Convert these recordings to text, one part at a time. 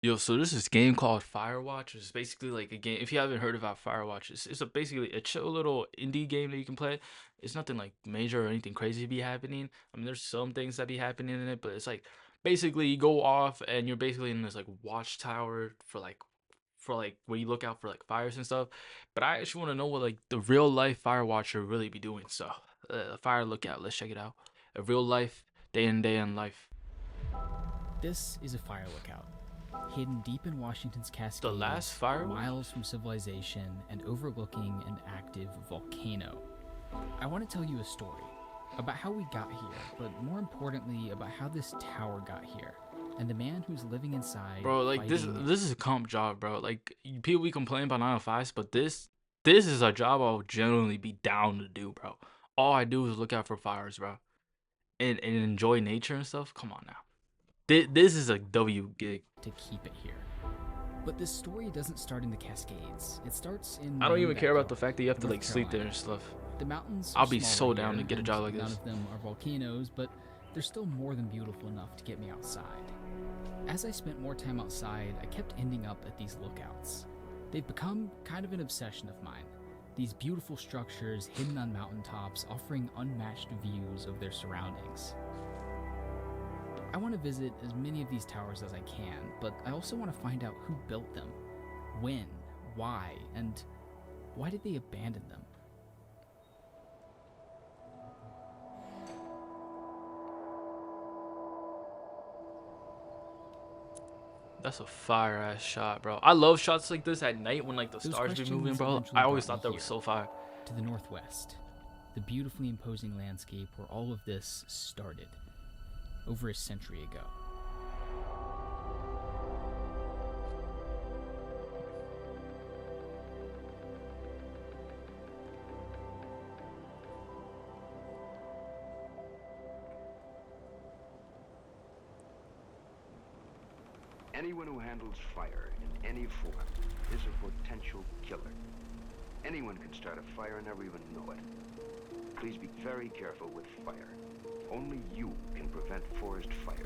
Yo, so there's this game called Firewatch. It's basically like a game. If you haven't heard about Firewatch, it's a basically a chill little indie game that you can play. It's nothing like major or anything crazy be happening. I mean, there's some things that be happening in it, but it's like basically you go off and you're basically in this like watchtower for like where you look out for like fires and stuff. But I actually want to know what like the real life fire watcher really be doing. So, fire lookout. Let's check it out. A real life day in life. This is a fire lookout, hidden deep in Washington's The last Cascades, fire. miles from civilization and overlooking an active volcano. I want to tell you a story about how we got here, but more importantly, about how this tower got here and the man who's living inside Bro, like this fighting. this is a comp job, bro. Like people be complaining about 9 to 5s, but this is a job I'll generally be down to do, bro. All I do is look out for fires, bro, and enjoy nature and stuff. Come on now, this is a W gig. To keep it here. But this story doesn't start in the Cascades. It starts in I my don't own even care about the backyard, fact that you have to North like sleep there Carolina. and stuff. The mountains are I'll be smaller so down to here, get a and job like none this. of them are volcanoes, but they're still more than beautiful enough to get me outside. As I spent more time outside, I kept ending up at these lookouts. They've become kind of an obsession of mine. These beautiful structures hidden on mountaintops offering unmatched views of their surroundings. I want to visit as many of these towers as I can, but I also want to find out who built them, when, why, and why did they abandon them? That's a fire ass shot, bro. I love shots like this at night when like the Those stars be moving, questions bro. I eventually always brought me thought that was here, so fire. to the northwest, the beautifully imposing landscape where all of this started, over a century ago. Anyone who handles fire in any form is a potential killer. Anyone can start a fire and never even know it. Please be very careful with fire. Only you can prevent forest fires.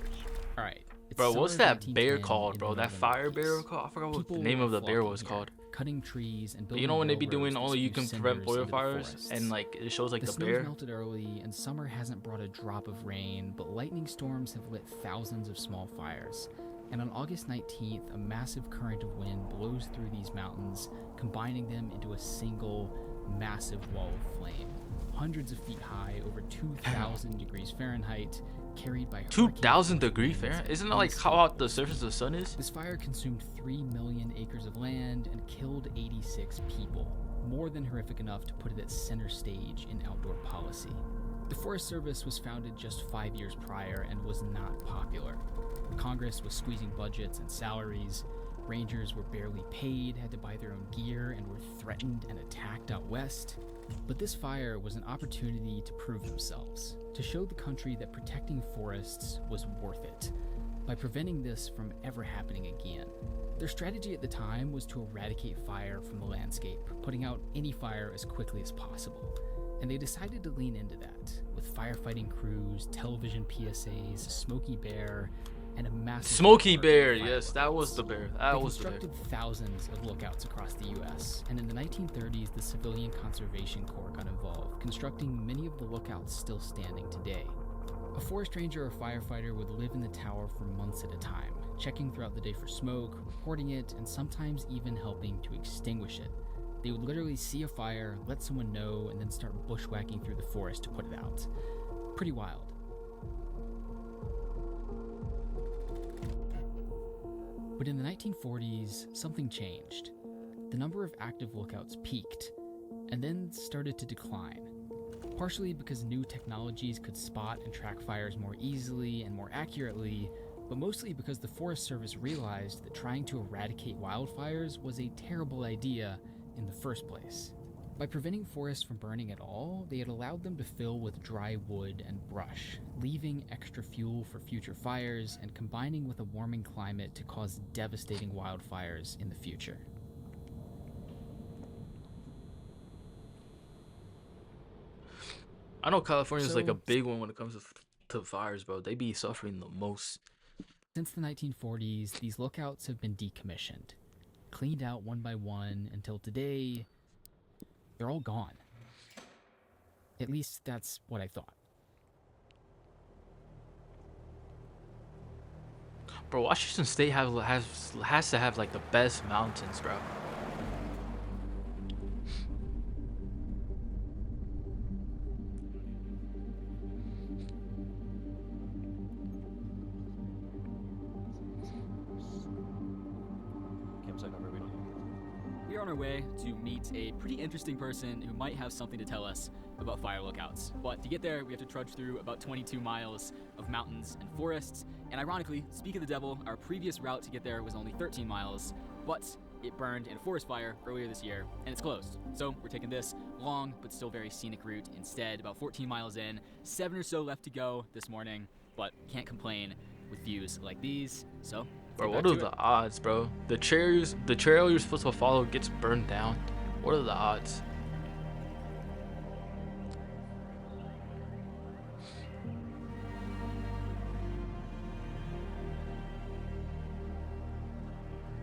All right, it's Bro, summer what's of that bear 1910 called, in bro? the That northern fire bear Rockies. called? I forgot what the People name were of the bear flocking was here, called. cutting trees and But you building know when they be railroads doing that only you spew can prevent cinders oil into the fires forests. and like it shows like The the snow's bear. melted early, and summer hasn't brought a drop of rain, but lightning storms have lit thousands of small fires. And on August 19th, a massive current of wind blows through these mountains, combining them into a single, massive wall of flame, hundreds of feet high, over 2,000 degrees Fahrenheit, carried by Two hurricane thousand force degree winds Fahrenheit? and Isn't that like how hot the surface of the sun is? this fire consumed 3 million acres of land and killed 86 people, more than horrific enough to put it at center stage in outdoor policy. The Forest Service was founded just 5 years prior and was not popular. Congress was squeezing budgets and salaries. Rangers were barely paid, had to buy their own gear, and were threatened and attacked out west. But this fire was an opportunity to prove themselves, to show the country that protecting forests was worth it, by preventing this from ever happening again. Their strategy at the time was to eradicate fire from the landscape, putting out any fire as quickly as possible. And they decided to lean into that, with firefighting crews, television PSAs, Smokey Bear, and a massive Smokey network of Bear, fire yes, that was lookout. the bear. They That was the bear. constructed thousands of lookouts across the US, and in the 1930s, the Civilian Conservation Corps got involved, constructing many of the lookouts still standing today. A forest ranger or firefighter would live in the tower for months at a time, checking throughout the day for smoke, reporting it, and sometimes even helping to extinguish it. They would literally see a fire, let someone know, and then start bushwhacking through the forest to put it out. Pretty wild. But in the 1940s, something changed. The number of active lookouts peaked, and then started to decline. Partially because new technologies could spot and track fires more easily and more accurately, but mostly because the Forest Service realized that trying to eradicate wildfires was a terrible idea in the first place. By preventing forests from burning at all, they had allowed them to fill with dry wood and brush, leaving extra fuel for future fires and combining with a warming climate to cause devastating wildfires in the future. I know California is like a So, big one when it comes to fires, bro. They be suffering the most. Since the 1940s, these lookouts have been decommissioned, cleaned out one by one until today, they're all gone. At least that's what I thought. Bro, Washington State has to have like the best mountains, bro. We're on our way to meet a pretty interesting person who might have something to tell us about fire lookouts. But to get there, we have to trudge through about 22 miles of mountains and forests. And ironically, speak of the devil, our previous route to get there was only 13 miles, but it burned in a forest fire earlier this year, and it's closed. So we're taking this long but still very scenic route instead, about 14 miles in, 7 or so left to go this morning, but can't complain with views like these. So bro, what are the odds, bro? The trail you're supposed to follow gets burned down. What are the odds?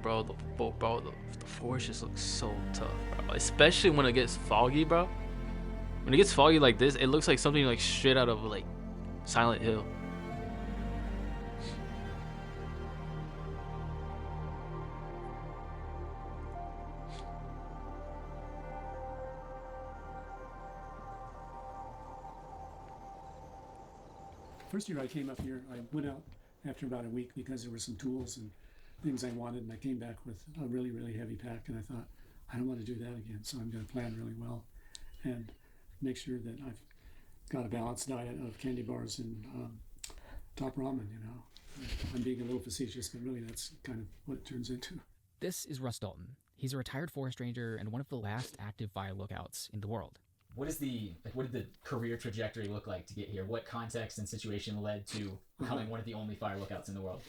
Bro, the forest just looks so tough, bro. Especially when it gets foggy, bro. When it gets foggy like this, it looks like something like straight out of like Silent Hill. First year I came up here, I went out after about a week because there were some tools and things I wanted, and I came back with a really, really heavy pack, and I thought, I don't want to do that again, so I'm going to plan really well and make sure that I've got a balanced diet of candy bars and top ramen, you know. I'm being a little facetious, but really that's kind of what it turns into. This is Russ Dalton. He's a retired forest ranger and one of the last active fire lookouts in the world. What did the career trajectory look like to get here? What context and situation led to becoming one of the only fire lookouts in the world?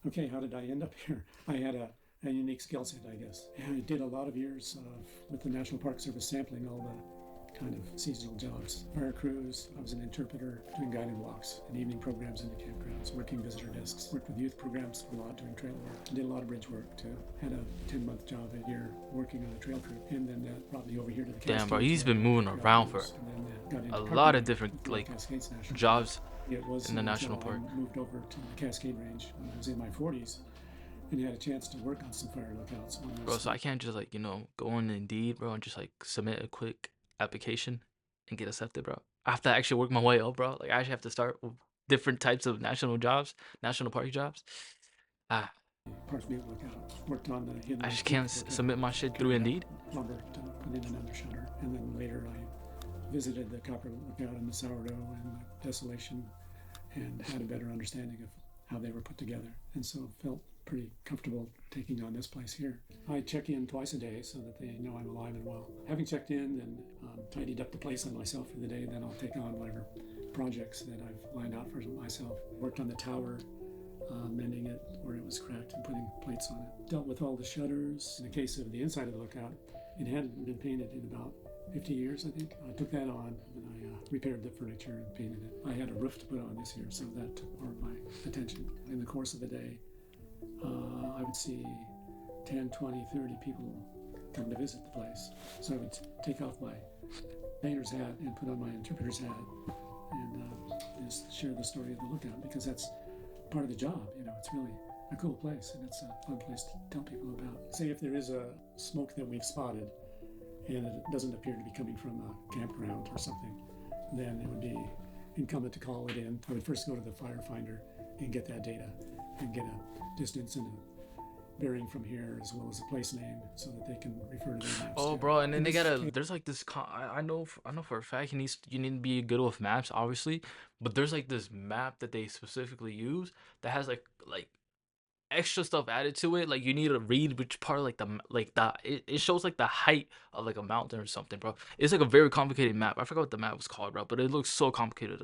Okay, how did I end up here? I had a unique skill set, I guess. And I did a lot of years with the National Park Service sampling all the kind of seasonal jobs. Fire crews, I was an interpreter, doing guided walks and evening programs in the campgrounds, working visitor desks, worked with youth programs a lot, doing trail work. I did a lot of bridge work too. Had a 10-month job a year working on a trail crew. And then that brought me over here to the Cascades. Damn, bro, he's been moving around for a lot of different like jobs in the national park. I moved over to the Cascade Range when I was in my 40s and had a chance to work on some fire lookouts. Bro, so I can't just like, you know, go on Indeed, bro, and just like submit a quick application and get accepted, bro. I have to actually work my way up, bro. Like I actually have to start with different types of national park jobs. Park View lookout. Worked on the I just can't submit my shit through Indeed. Lumber to put in another shutter, and then later I visited the Copper Lookout and the Sourdough and the Desolation, and had a better understanding of how they were put together, and so felt pretty comfortable taking on this place here. I check in twice a day so that they know I'm alive and well. Having checked in and tidied up the place on myself for the day, then I'll take on whatever projects that I've lined out for myself. Worked on the tower, mending it where it was cracked and putting plates on it. Dealt with all the shutters. In the case of the inside of the lookout, it hadn't been painted in about 50 years, I think. I took that on and I repaired the furniture and painted it. I had a roof to put on this year, so that took more of my attention. In the course of the day, I would see 10, 20, 30 people come to visit the place. So I would take off my painter's hat and put on my interpreter's hat and just share the story of the lookout, because that's part of the job. You know, it's really a cool place and it's a fun place to tell people about. Say if there is a smoke that we've spotted and it doesn't appear to be coming from a campground or something, then it would be incumbent to call it in. I would first go to the firefinder and get that data and get a distance and a bearing from here, as well as a place name, so that they can refer to their maps. Oh, bro, and then they gotta. There's like this. I know for a fact you need to be good with maps, obviously. But there's like this map that they specifically use that has like extra stuff added to it. Like you need to read which part, it shows like the height of like a mountain or something, bro. It's like a very complicated map. I forgot what the map was called, bro, but it looks so complicated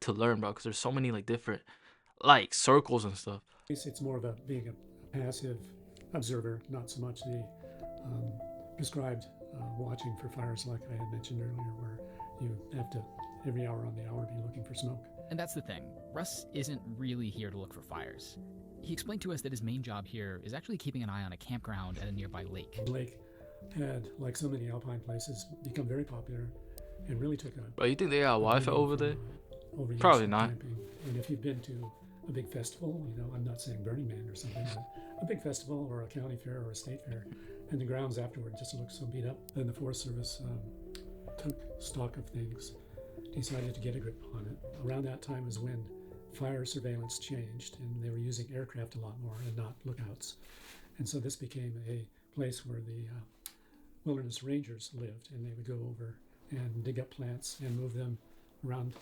to learn, bro, because there's so many like different like circles and stuff. It's more of being a passive observer, not so much the prescribed watching for fires like I had mentioned earlier, where you have to every hour on the hour be looking for smoke. And that's the thing, Russ isn't really here to look for fires. He explained to us that his main job here is actually keeping an eye on a campground at a nearby lake. The lake had, like so many alpine places, become very popular and really took a... Bro, you think they got Wi-Fi over there? Overuse Probably for not. camping. And if you've been to a big festival, you know, I'm not saying Burning Man or something, but a big festival or a county fair or a state fair, and the grounds afterward just look so beat up, then the Forest Service took stock of things, decided to get a grip on it. Around that time is when fire surveillance changed, and they were using aircraft a lot more and not lookouts. And so this became a place where the wilderness rangers lived, and they would go over and dig up plants and move them around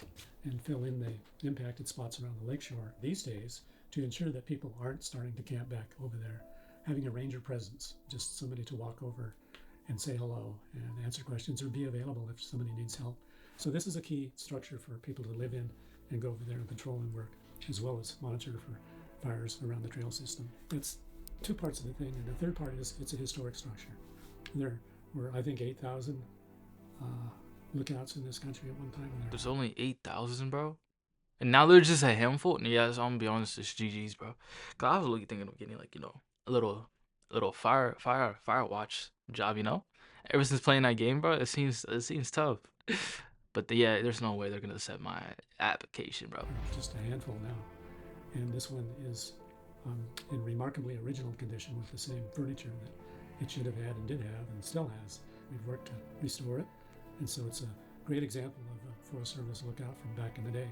and fill in the impacted spots around the lakeshore. These days, to ensure that people aren't starting to camp back over there, having a ranger presence, just somebody to walk over and say hello and answer questions or be available if somebody needs help. So this is a key structure for people to live in and go over there and patrol and work, as well as monitor for fires around the trail system. That's two parts of the thing, and the third part is it's a historic structure. There were, I think, 8,000 lookouts in this country at one time. There's only 8,000, bro. And now there's just a handful. And yeah, so I'm gonna be honest, it's GG's, bro. Cause I was really thinking of getting, like, you know, a little fire watch job, you know. Ever since playing that game, bro, it seems tough. But yeah, there's no way they're gonna accept my application, bro. Just a handful now, and this one is in remarkably original condition with the same furniture that it should have had and did have and still has. We've worked to restore it, and so it's a great example of a Forest Service lookout from back in the day.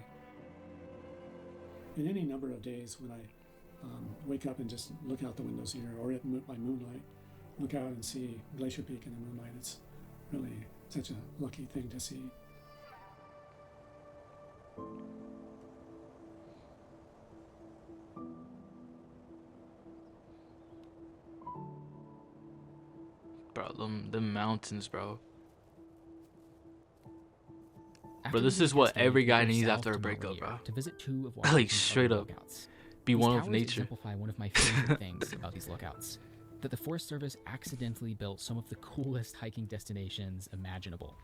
In any number of days when I wake up and just look out the windows here, or by moonlight, look out and see Glacier Peak in the moonlight, it's really such a lucky thing to see. Bro, the mountains, bro. After This leaving is what Cascade, every we guy go needs south after a to Mount breakup, Rainier bro. to visit two of Like, Washington's straight public up. lookouts. Be These one with towers nature. exemplify one of my favorite things about these lookouts, that the Forest Service accidentally built some of the coolest hiking destinations imaginable.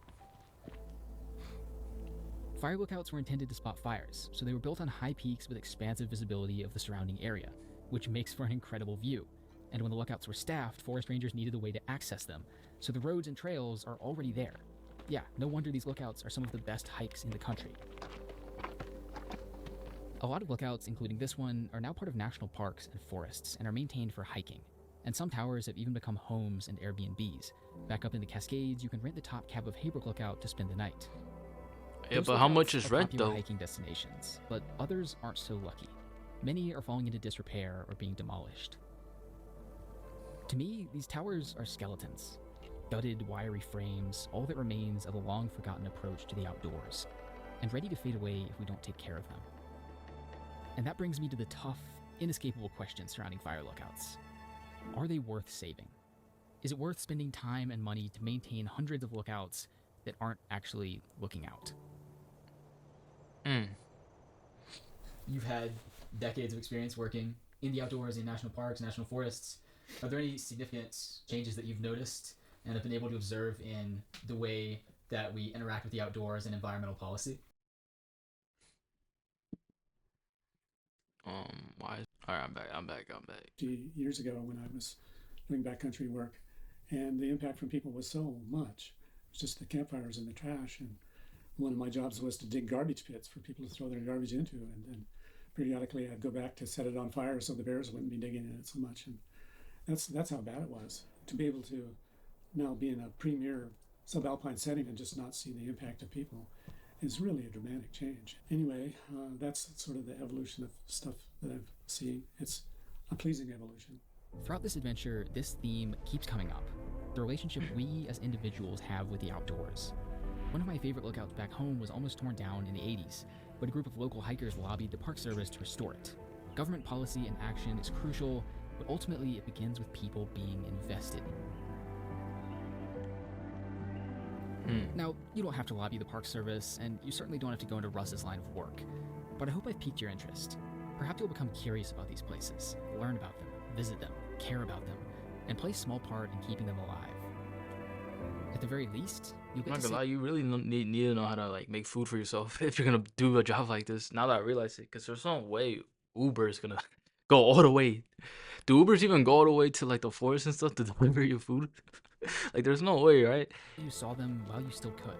Fire lookouts were intended to spot fires, so they were built on high peaks with expansive visibility of the surrounding area, which makes for an incredible view. And when the lookouts were staffed, forest rangers needed a way to access them, so the roads and trails are already there. Yeah, no wonder these lookouts are some of the best hikes in the country. A lot of lookouts, including this one, are now part of national parks and forests and are maintained for hiking. And some towers have even become homes and Airbnbs. Back up in the Cascades, you can rent the top cab of Haybrook Lookout to spend the night. Yeah, Those but how lookouts much is are rent, popular though? hiking destinations, but others aren't so lucky. Many are falling into disrepair or being demolished. To me, these towers are skeletons. Gutted, wiry frames, all that remains of a long-forgotten approach to the outdoors, and ready to fade away if we don't take care of them. And that brings me to the tough, inescapable question surrounding fire lookouts. Are they worth saving? Is it worth spending time and money to maintain hundreds of lookouts that aren't actually looking out? You've had decades of experience working in the outdoors, in national parks, national forests. Are there any significant changes that you've noticed and have been able to observe in the way that we interact with the outdoors and environmental policy? Why? All right, I'm back. 50 years ago when I was doing backcountry work, and the impact from people was so much. It was just the campfires and the trash, and one of my jobs was to dig garbage pits for people to throw their garbage into, and then periodically I'd go back to set it on fire so the bears wouldn't be digging in it so much, and that's how bad it was. To be able to now be in a premier subalpine setting and just not see the impact of people is really a dramatic change. Anyway, that's sort of the evolution of stuff that I've seen. It's a pleasing evolution. Throughout this adventure, this theme keeps coming up. The relationship we as individuals have with the outdoors. One of my favorite lookouts back home was almost torn down in the 80s, but a group of local hikers lobbied the Park Service to restore it. Government policy and action is crucial, but ultimately it begins with people being invested. Now, you don't have to lobby the Park Service, and you certainly don't have to go into Russ's line of work, but I hope I've piqued your interest. Perhaps you'll become curious about these places, learn about them, visit them, care about them, and play a small part in keeping them alive. At the very least, You'll I'm get not to gonna see lie, you really need to know how to like make food for yourself if you're gonna do a job like this. Now that I realize it, because there's no way Uber is gonna go all the way. Do Ubers even go all the way to like the forest and stuff to deliver your food? Like, there's no way, right? you saw them while you still could.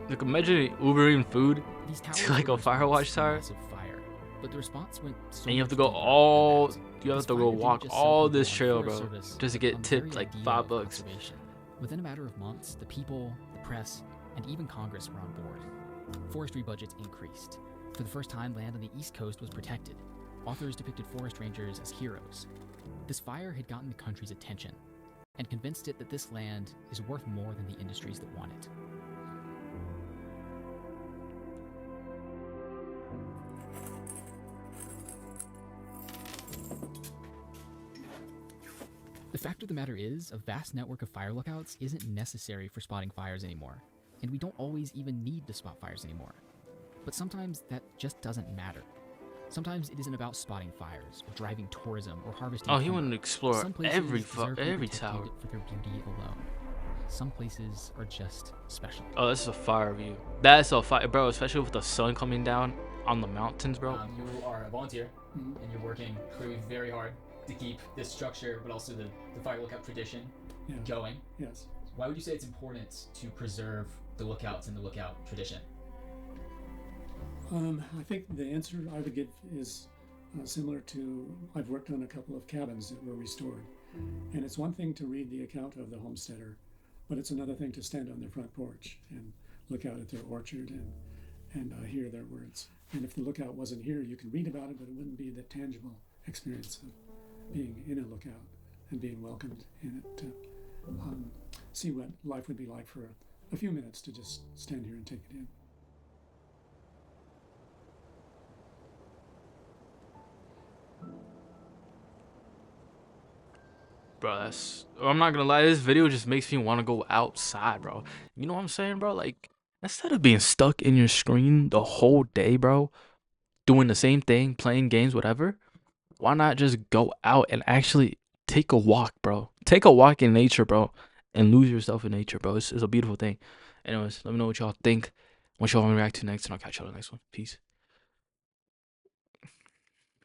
Like, imagine Ubering food These towers to like were a the Firewatch response to a tower, massive fire, but the response went so and you have to much go deeper than all, that. you have This to fire go didn't walk just all send this people trail, on Forest bro, Service, just to but get on tipped very like ideal $5. conservation. Within a matter of months, the people, the press, and even Congress were on board. Forestry budgets increased. For the first time, land on the East Coast was protected. Authors depicted forest rangers as heroes. This fire had gotten the country's attention and convinced it that this land is worth more than the industries that want it. The fact of the matter is, a vast network of fire lookouts isn't necessary for spotting fires anymore, and we don't always even need to spot fires anymore. But sometimes that just doesn't matter. Sometimes it isn't about spotting fires, or driving tourism, or harvesting Oh, he timber. wanted to explore Some places every deserve to be protected tower. for their beauty alone. Some places are just special. Oh, this is a fire view. That's a fire, bro. Especially with the sun coming down on the mountains, bro. You are a volunteer, and you're working clearly very hard to keep this structure, but also the fire lookout tradition Yeah. going. Yes. Why would you say it's important to preserve the lookouts and the lookout tradition? I think the answer I would give is similar to, I've worked on a couple of cabins that were restored. And it's one thing to read the account of the homesteader, but it's another thing to stand on their front porch and look out at their orchard and hear their words. And if the lookout wasn't here, you can read about it, but it wouldn't be the tangible experience of being in a lookout and being welcomed in it to see what life would be like for a few minutes to just stand here and take it in. Bro, I'm not gonna lie, this video just makes me want to go outside, bro. You know what I'm saying, bro? Like, instead of being stuck in your screen the whole day, bro, doing the same thing, playing games, whatever, why not just go out and actually take a walk, bro? Take a walk in nature, bro, and lose yourself in nature, bro. It's a beautiful thing. Anyways, let me know what y'all think, what y'all want to react to next, and I'll catch y'all on the next one. Peace.